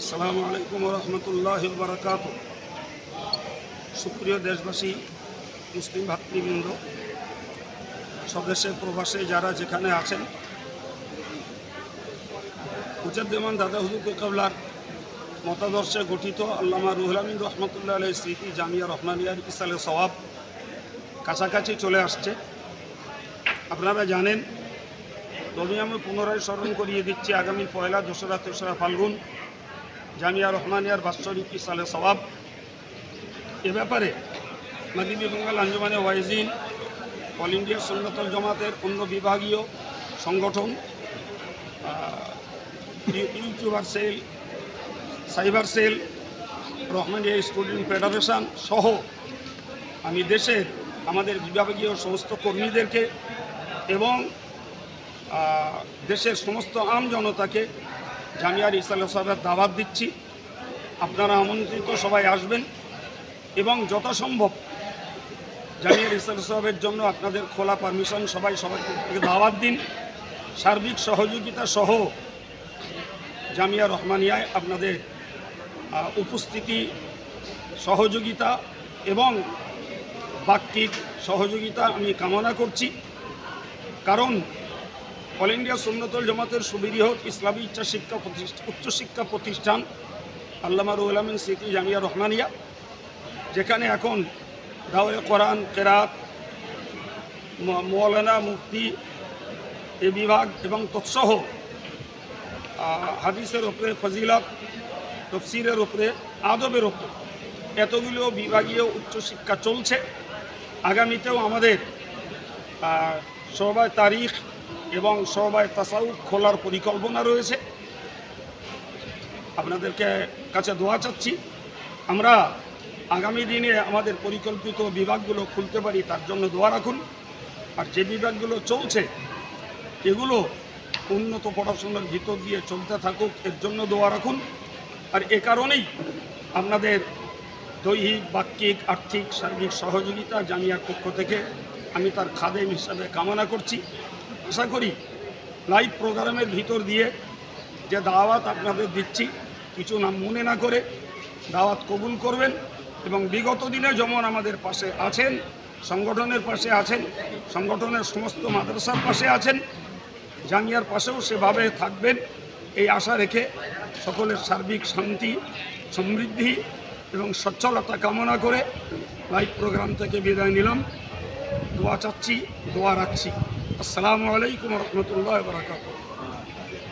আসসালামু আলাইকুম রহমতুল্লাহ বারাকাত। সুপ্রিয় দেশবাসী, মুসলিম ভাতৃবৃন্দ, স্বদেশে প্রবাসে যারা যেখানে আছেন, মুজাদ্দেমান দাদা হুজুর কেবলার মতাদর্শে গঠিত আল্লামা রুহুল আমিন রহমতুল্লাহ আলাইহি স্মৃতি জামিয়া রহমানিয়ার ইসালে সওয়াব কাছাকাছি চলে আসছে। আপনারা জানেন, তবে আমি পুনরায় স্মরণ করিয়ে দিচ্ছি, আগামী পয়লা, দোসরা, তেসরা ফাল্গুন জামিয়া রহমানিয়ার বাৎসরিক ইসালে সওয়াব। এ ব্যাপারে মাগরিবি বেঙ্গল আঞ্জুমানে ওয়াইজিন, অল ইন্ডিয়া সুন্নাতুল জামাতের অন্য বিভাগীয় সংগঠন, YouTuber cell, cyber cell, Rahmania student federation সহ আমি দেশের আমাদের বিভাগীয় সমস্ত কর্মীদেরকে এবং দেশের সমস্ত আম জনতাকে জামিয়ার ইসালে সওয়াবের দাওয়াত দিচ্ছি। আপনারা আমন্ত্রিত, সবাই আসবেন এবং যথাসম্ভব জামিয়ার ইসালে সওয়াবের জন্য আপনাদের খোলা পারমিশন, সবাইকে দাওয়াত দিন। সার্বিক সহযোগিতা সহ জামিয়া রহমানিয়ায় আপনাদের উপস্থিতি, সহযোগিতা এবং বাক্যিক সহযোগিতা আমি কামনা করছি। কারণ অল ইন্ডিয়া সুন্নাতুল জামাতের সুবৃহৎ ইসলামী উচ্চশিক্ষা প্রতিষ্ঠান আল্লামা রুহুল আমিন স্মৃতি জামিয়া রহমানিয়া, যেখানে এখন দাওরে কোরআন, কেরাত, মৌলানা, মুফতি এ বিভাগ এবং তৎসহ হাদিসের ওপরে ফজিলত, তফসিরের ওপরে, আদবের ওপরে এতগুলো বিভাগীয় উচ্চশিক্ষা চলছে। আগামীতেও আমাদের শোবায় তারিখ এবং শোবায় তাসাউফ খোলার পরিকল্পনা রয়েছে। আপনাদেরকে কাছে দোয়া চাচ্ছি, আমরা আগামী দিনে আমাদের পরিকল্পিত বিভাগগুলো খুলতে পারি, তার জন্য দোয়া রাখুন। আর যে বিভাগগুলো চলছে এগুলো উন্নত পড়াশোনার ভিতর দিয়ে চলতে থাকুক, এর জন্য দোয়া রাখুন। আর এ কারণেই আপনাদের দৈহিক, বাক্যিক, আর্থিক, সার্বিক সহযোগিতা জামিয়ার পক্ষ থেকে আমি তার খাদেম হিসাবে কামনা করছি। আশা করি লাইভ প্রোগ্রামের ভিতর দিয়ে যে দাওয়াত আপনাদের দিচ্ছি, কিছু না মনে না করে দাওয়াত কবুল করবেন এবং বিগত দিনে যেমন আমাদের পাশে আছেন, সংগঠনের পাশে আছেন, সংগঠনের সমস্ত মাদ্রাসার পাশে আছেন, জামিয়ার পাশেও সেভাবে থাকবেন, এই আশা রেখে সকলের সার্বিক শান্তি, সমৃদ্ধি এবং সচ্ছলতা কামনা করে লাইভ প্রোগ্রাম থেকে বিদায় নিলাম। দোয়া চাচ্ছি, দোয়া রাখছি। আসসালামু আলাইকুম রহমতুল্লাহ বারাকাতুহু।